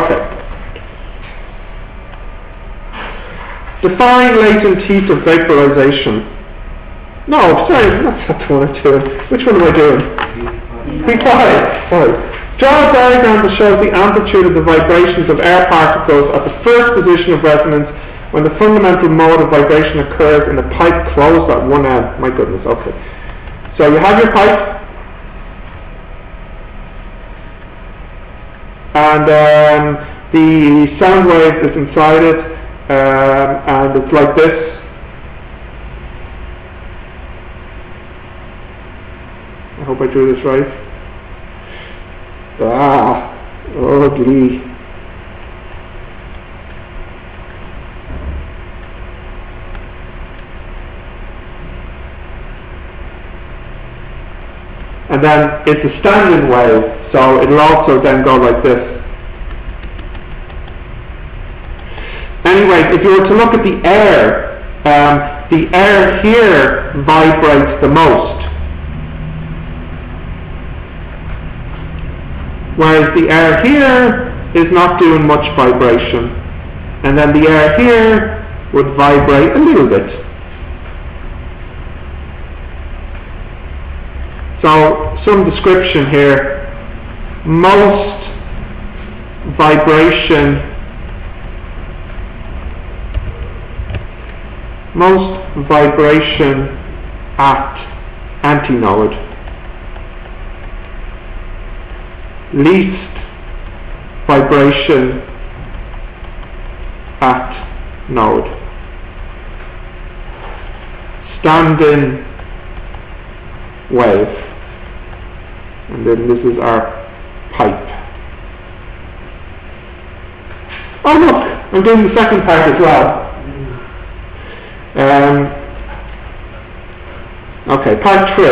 Okay. Define latent heat of vaporization. No, sorry, that's not the one I'm doing. Which one am I doing? P5. Draw a diagram that shows the amplitude of the vibrations of air particles at the first position of resonance when the fundamental mode of vibration occurs in a pipe closed at one end. My goodness, okay. So you have your pipe, and the sound wave is inside it, and it's like this. I hope I drew this right. Ugly. And then it's a standing wave, so it'll also then go like this. Anyway, if you were to look at the air here vibrates the most, whereas the air here is not doing much vibration, and then the air here would vibrate a little bit. So, some description here. Most vibration at antinode. Least vibration at node. Standing wave. And then this is our pipe. Oh look, I'm doing the second part as well. Okay, part 3.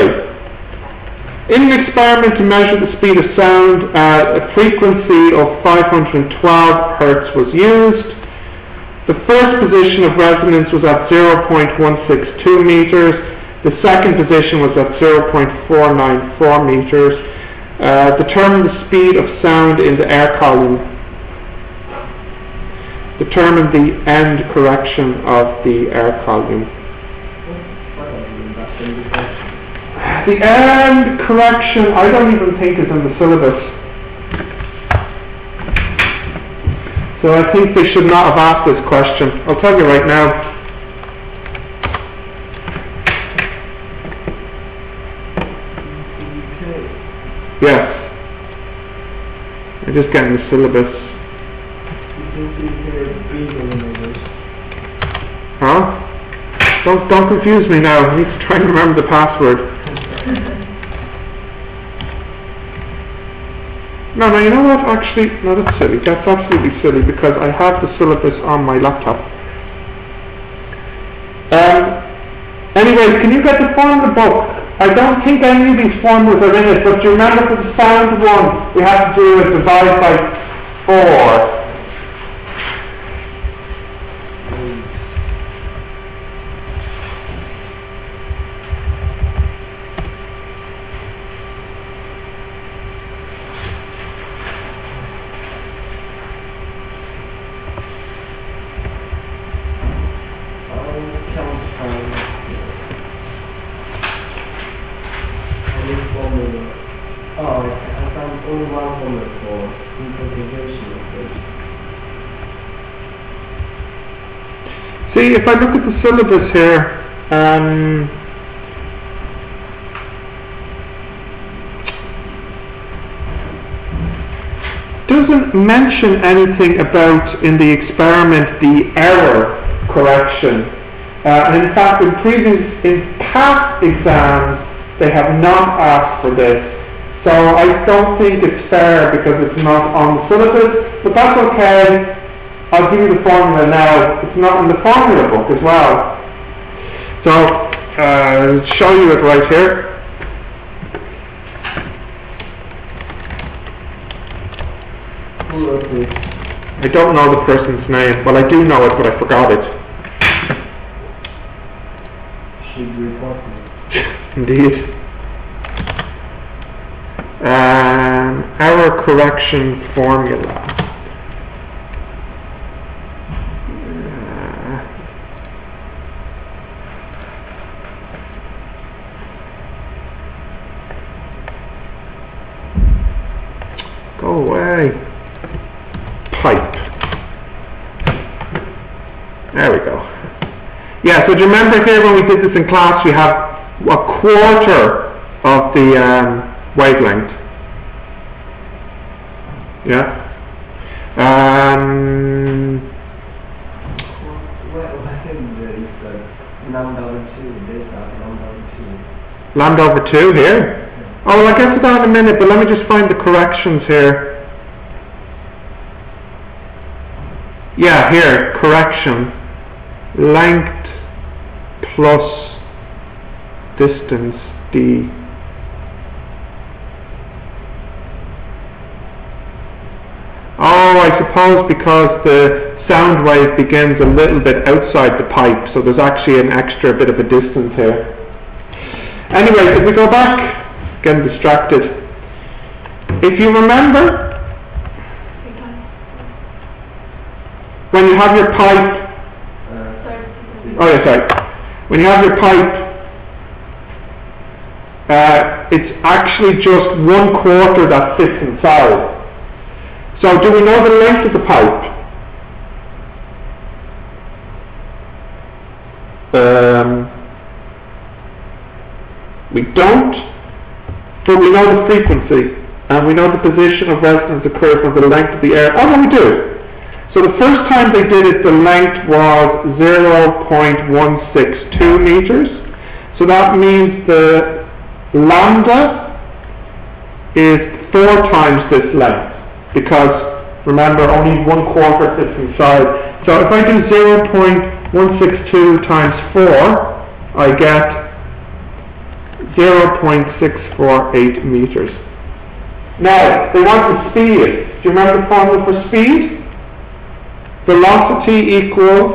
In an experiment to measure the speed of sound, a frequency of 512 Hz was used. The first position of resonance was at 0.162 meters. The second position was at 0.494 meters. Determine the speed of sound in the air column. Determine the end correction of the air column. The end correction, I don't even think is in the syllabus. So I think they should not have asked this question. I'll tell you right now. Yes. I'm just getting the syllabus. Huh? Don't confuse me now. I need to try and remember the password. No, you know what? Actually, no, that's silly. That's absolutely silly because I have the syllabus on my laptop. Anyways, can you get the formula book? I don't think any of these formulas are in it, but do you remember for the sound one, we have to do a divide by 4. See, if I look at the syllabus here, doesn't mention anything about in the experiment the error correction. And in fact, in past exams, they have not asked for this. So I don't think it's fair because it's not on the syllabus, but that's okay. I'll give you the formula now. It's not in the formula book as well. So, I'll show you it right here. I don't know the person's name. Well, I do know it, but I forgot it. Indeed. Error correction formula. Yeah, so do you remember here when we did this in class, we have a quarter of the wavelength. Yeah? Lambda over 2 here? Oh, well, I'll get to that in a minute, but let me just find the corrections here. Yeah, here, correction. Length plus distance, d. Oh, I suppose because the sound wave begins a little bit outside the pipe, so there's actually an extra bit of a distance here. Anyway, if we go back, getting distracted. If you remember, when you have your pipe, when you have your pipe, it's actually just 1/4 that fits inside. So do we know the length of the pipe? We don't, but we know the frequency, and we know the position of resonance occurs on the length of the air. Oh no, we do. So the first time they did it, the length was 0.162 meters. So that means the lambda is 4 times this length, because remember, only 1/4 fits inside. So if I do 0.162 times 4, I get 0.648 meters. Now, they want the speed. Do you remember the formula for speed? Velocity equals,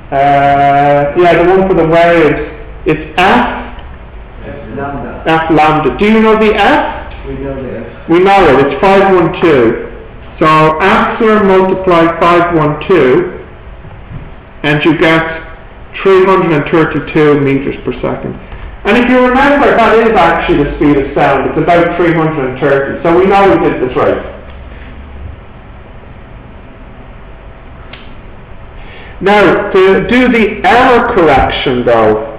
the one for the waves, it's F lambda. Do you know the F? We know the F. We know it, it's 512. So after multiply 512, and you get 332 meters per second. And if you remember, that is actually the speed of sound. It's about 330. So we know we did this right. Now, to do the error correction though,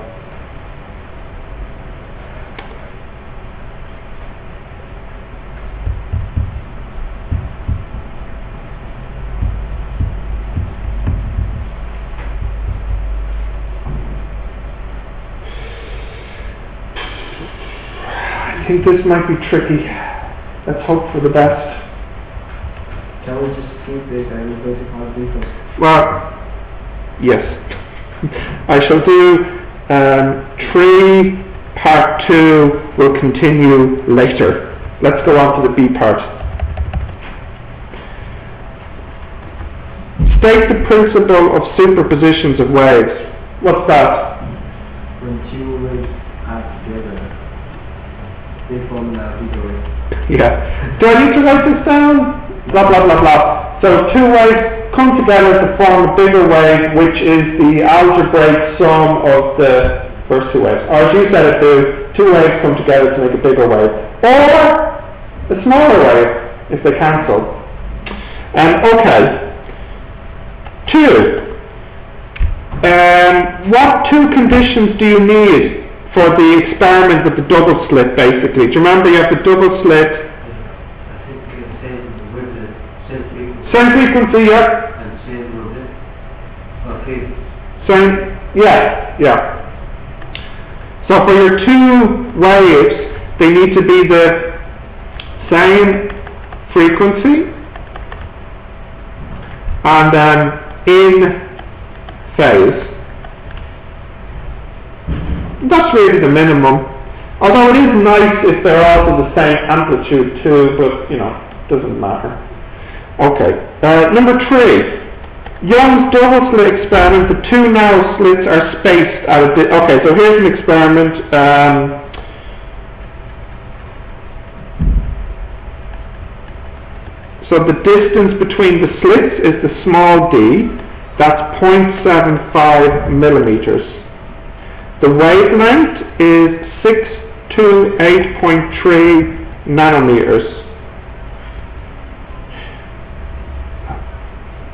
I think this might be tricky. Let's hope for the best. Can we just keep this and go to part B first? Well, yes. I shall do 3 part 2 will continue later. Let's go on to the B part. State the principle of superpositions of waves. What's that? When 2 waves add together, they form an bigger wave. Yeah. Do I need to write this down? Blah, blah, blah, blah. So 2 waves come together to form a bigger wave, which is the algebraic sum of the first 2 waves. Or as you said it, the 2 waves come together to make a bigger wave. Or a smaller wave, if they cancel. Okay. 2. What 2 conditions do you need for the experiment with the double slit, basically? Do you remember you have the double slit? I think it's same frequency. Same frequency, yeah. And same orbit. Okay. Same, yeah. So for your 2 waves, they need to be the same frequency and then in phase. That's really the minimum. Although it is nice if they're also the same amplitude too, but doesn't matter. Okay. Number 3. Young's double slit experiment. The 2 narrow slits are spaced at a okay, so here's an experiment. So the distance between the slits is the small d. That's 0.75 millimeters. The wavelength is 628.3 nanometers.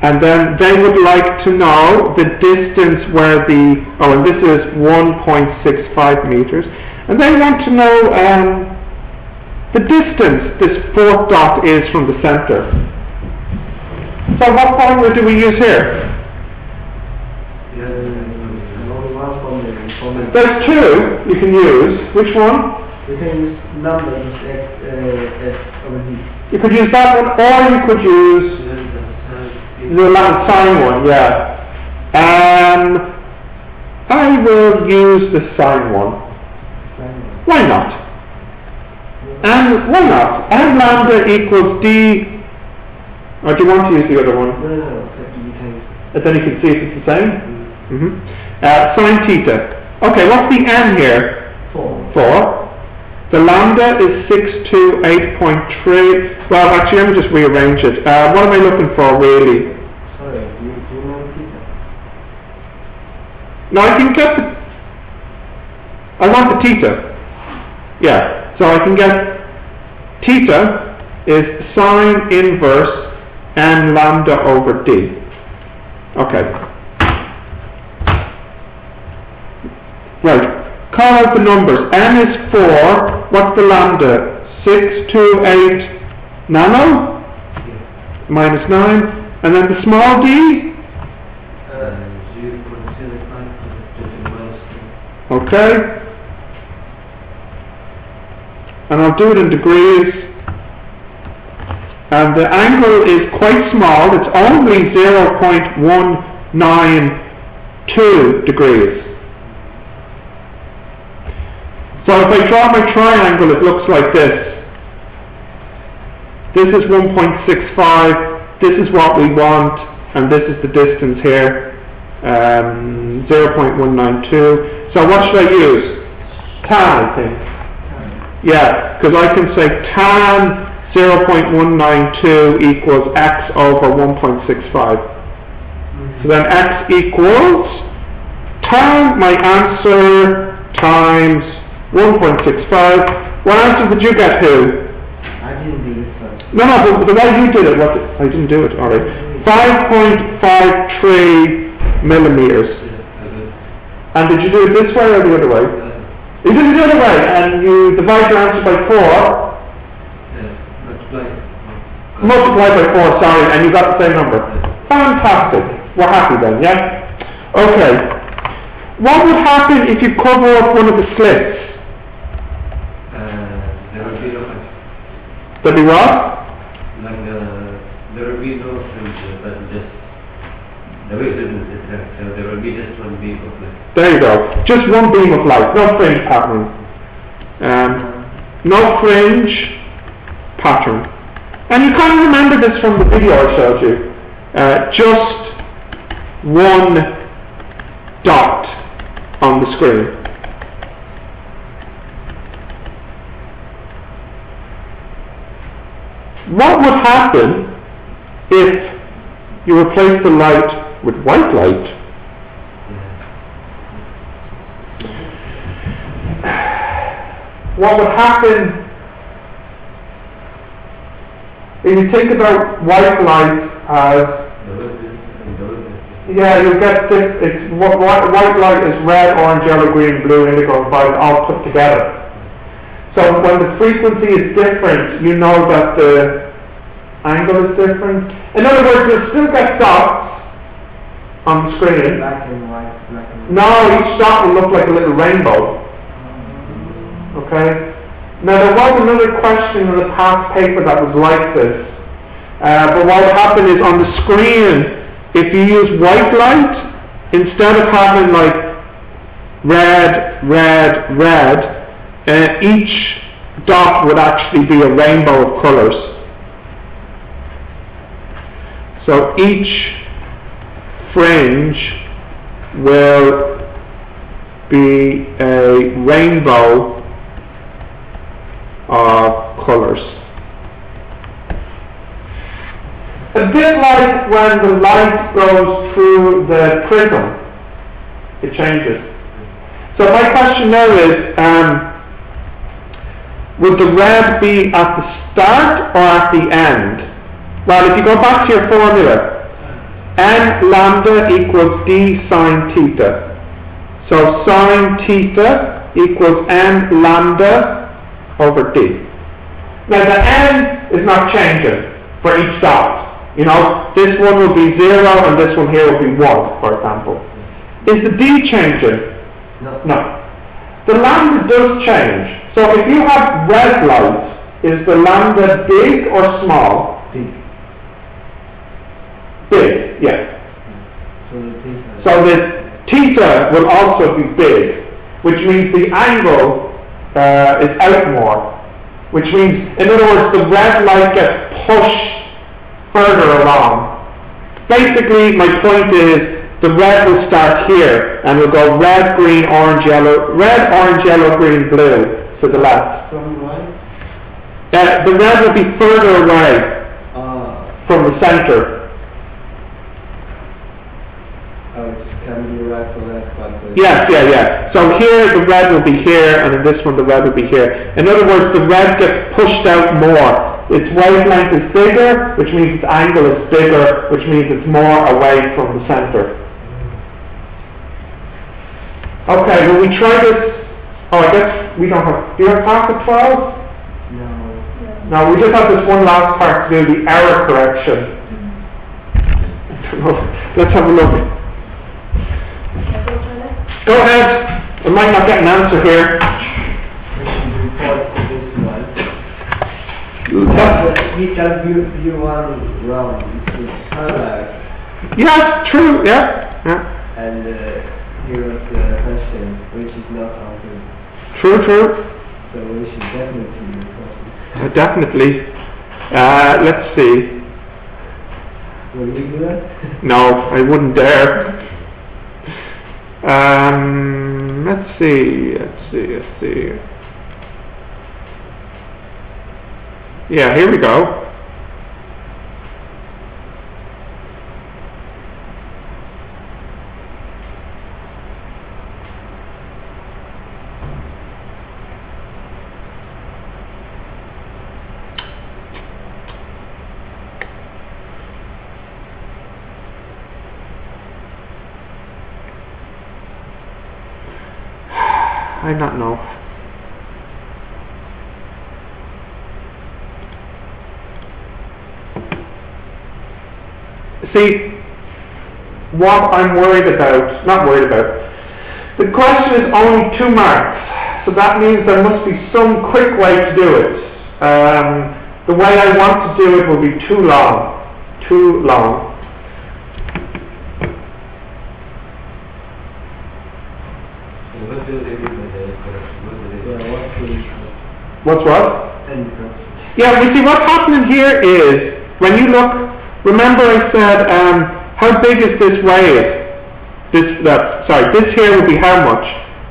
And then they would like to know the distance where the, oh, and this is 1.65 meters. And they want to know the distance this fourth dot is from the center. So what formula do we use here? There's two you can use. Which one? You can use numbers over here. You could use that one, or you could use the Latin sign one, yeah. I will use the sign one. Why not? And why not? And lambda equals d. Or do you want to use the other one? No, and then you can see if it's the same. Sine theta. Okay, what's the n here? 4. The lambda is 628.3. Well, actually, let me just rearrange it. What am I looking for, really? Sorry, do you know theta? No, I can get the... I want the theta. Yeah, so I can get theta is sine inverse n lambda over d. Okay. Right. Call out the numbers. N is 4. What's the lambda? 628 nano? Minus 9. And then the small d? 0.75. Okay. And I'll do it in degrees. And the angle is quite small. It's only 0.192 degrees. So if I draw my triangle, it looks like this. This is 1.65, this is what we want, and this is the distance here, 0.192. So what should I use? Tan, I think. Yeah, because I can say tan 0.192 equals x over 1.65. So then x equals tan, my answer, times 1.65. What answer did you get to? I didn't do this first. No, the way you did it, I didn't do it, alright. 5.53 millimeters. And did you do it this way or the other way? You did it the other way, and you divide your answer by 4. Multiply by 4, sorry, and you got the same number. Fantastic. We're happy then, yeah? Okay. What would happen if you cover up one of the slits? There will be no fringe. There'll be what? There will be no fringe, but just the way it is, so there will be just one beam of light. There you go. Just one beam of light, no fringe pattern. No fringe pattern. And you can't remember this from the video I showed you. Just one dot on the screen. What would happen if you replace the light with white light? What would happen if you think about white light as, yeah, you get this, white light is red, orange, yellow, green, blue, indigo, and violet all put together. So when the frequency is different, you know that the angle is different. In other words, you'll still get dots on the screen. Black and white, black and white. No, each dot will look like a little rainbow. Okay? Now there was another question in the past paper that was like this. But what will happen is on the screen, if you use white light, instead of having like red, red, red, each dot would actually be a rainbow of colours. So each fringe will be a rainbow of colours. A bit like when the light goes through the prism, it changes. So my question now is, would the red be at the start or at the end? Well, if you go back to your formula, n lambda equals d sine theta. So sine theta equals n lambda over d. Now the n is not changing for each side. You know, this one will be 0 and this one here will be 1, for example. Is the d changing? No. No. The lambda does change. So if you have red light, is the lambda big or small? Big. Big, yeah. So the theta. So the theta will also be big, which means the angle is out more. Which means, in other words, the red light gets pushed further along. Basically, my point is, the red will start here, and will go red, green, orange, yellow, green, blue, to the left. From right? The red will be further away from the center. It can be right or left, but... Yes, yeah. So here the red will be here, and in this one the red will be here. In other words, the red gets pushed out more. Its wavelength is bigger, which means its angle is bigger, which means it's more away from the center. Okay, will we try this? Oh, I guess we don't have... Do you have half of 12? No. No, we just have this one last part to do, the error correction. Let's have a look. Go ahead. I might not get an answer here. He can view one round. It's highlight. Yes, true, yeah. And here was the question, which is not answered. True. So we should definitely be possible. Definitely. Let's see. Will you do that? No, I wouldn't dare. Let's see. Yeah, here we go. I not know. See, what I'm not worried about, the question is only 2 marks, so that means there must be some quick way to do it. The way I want to do it will be too long. What do they do with the correction? What's what? Any correction. Yeah, you see what's happening here is, when you look, remember I said, how big is this wave? This here will be how much?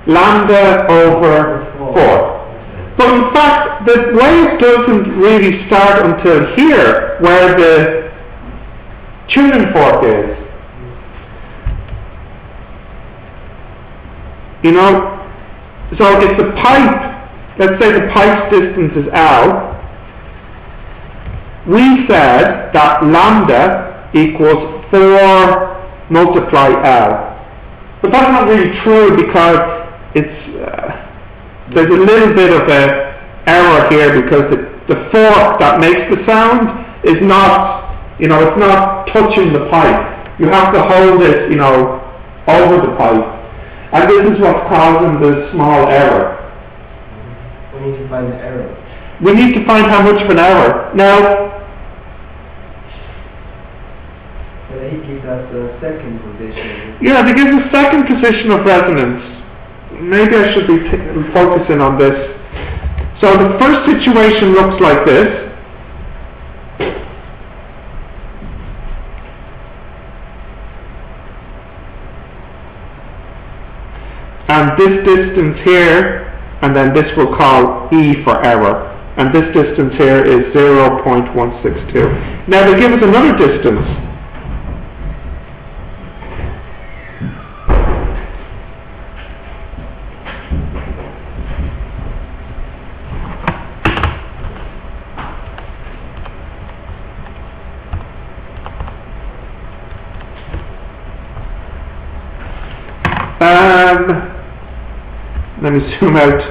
Lambda over 4. But in fact, the wave doesn't really start until here, where the tuning fork is. You know, so if the pipe, let's say the pipe's distance is L, we said that lambda equals 4 multiply L. But that's not really true because there's a little bit of an error here because the fork that makes the sound is not, it's not touching the pipe. You have to hold it, over the pipe. And this is what's causing the small error. We need to find the error. We need to find how much of an error. Now, he gives us the second position. yeah, they give the second position of resonance. Maybe I should be focusing on this. So the first situation looks like this. And this distance here, and then this we'll call E for error. And this distance here is 0.162. Now they give us another distance. Let me zoom out.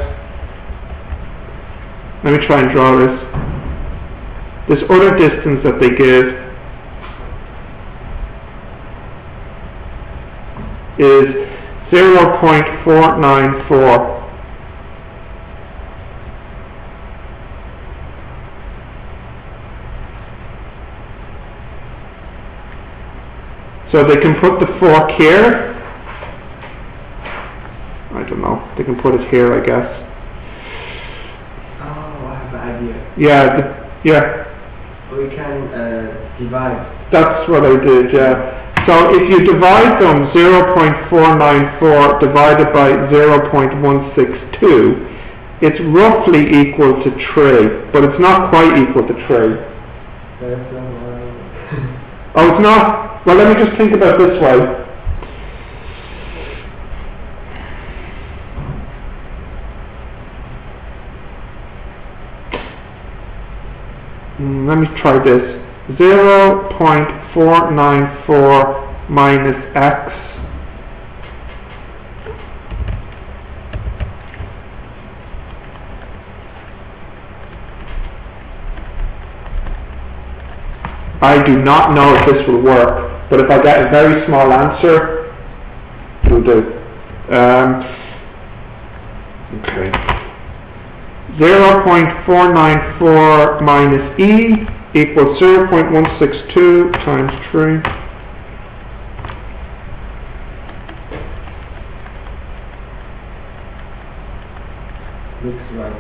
Let me try and draw this. This other distance that they give is 0.494. So they can put the fork here. I don't know. They can put it here, I guess. Oh, I have an idea. Yeah. We can divide. That's what I did, yeah. So if you divide them, 0.494 divided by 0.162, it's roughly equal to 3, but it's not quite equal to 3. That's not right. Oh, it's not? Well, let me just think about this way. Let me try this. 0.494 minus x I do not know if this will work, but if I get a very small answer, it will do. Okay. 0.494 minus e equals 0.162 times 3. Looks right.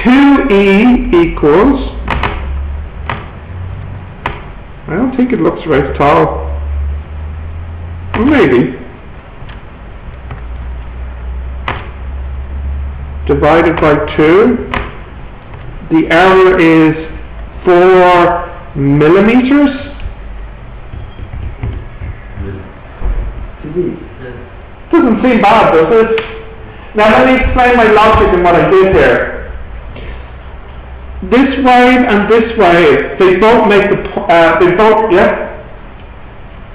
2e equals, I don't think it looks right at all. Well, maybe. Divided by 2. The error is 4 millimeters. Doesn't seem bad, does it? Now let me explain my logic and what I did here. This wave and this wave, they both make the, yeah?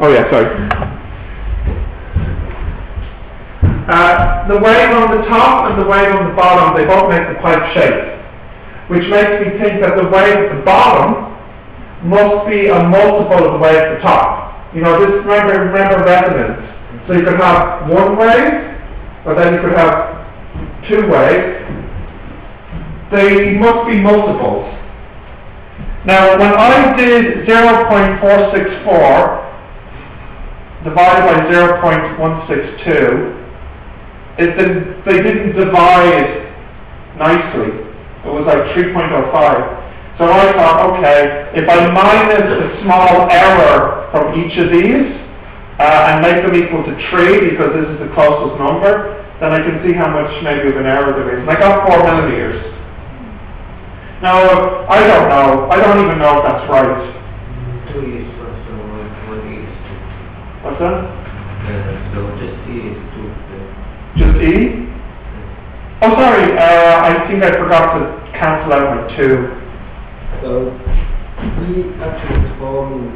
Oh yeah, sorry. The wave on the top and the wave on the bottom, they both make the pipe shape, which makes me think that the wave at the bottom must be a multiple of the wave at the top. You know, this, remember resonance. So you could have one wave, or then you could have two waves. They must be multiples. Now, when I did 0.464 divided by 0.162, they didn't divide nicely. It was like 3.05. So I thought, okay, if I minus a small error from each of these and make them equal to 3, because this is the closest number, then I can see how much maybe of an error there is. And I got 4 millimeters. Now, I don't know. I don't even know if that's right. 2 is first, so 1 is 2. What's that? So just E is 2. Just E? Oh, sorry. I think I forgot to cancel out my 2. So, E actually is forming.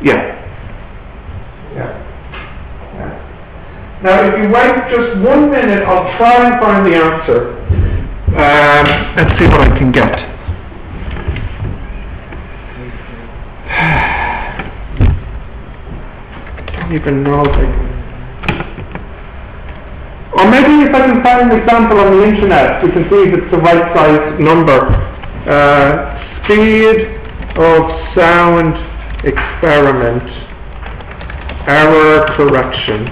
Yeah. Now, if you wait just 1 minute, I'll try and find the answer. Let's see what I can get. I don't even know if I can. Or maybe if I can find an example on the internet, we can see if it's the right size number. Speed of sound experiment, error correction.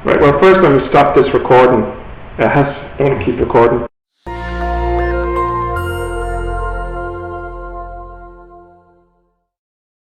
Right, well, first I'm going to stop this recording. I want to keep recording.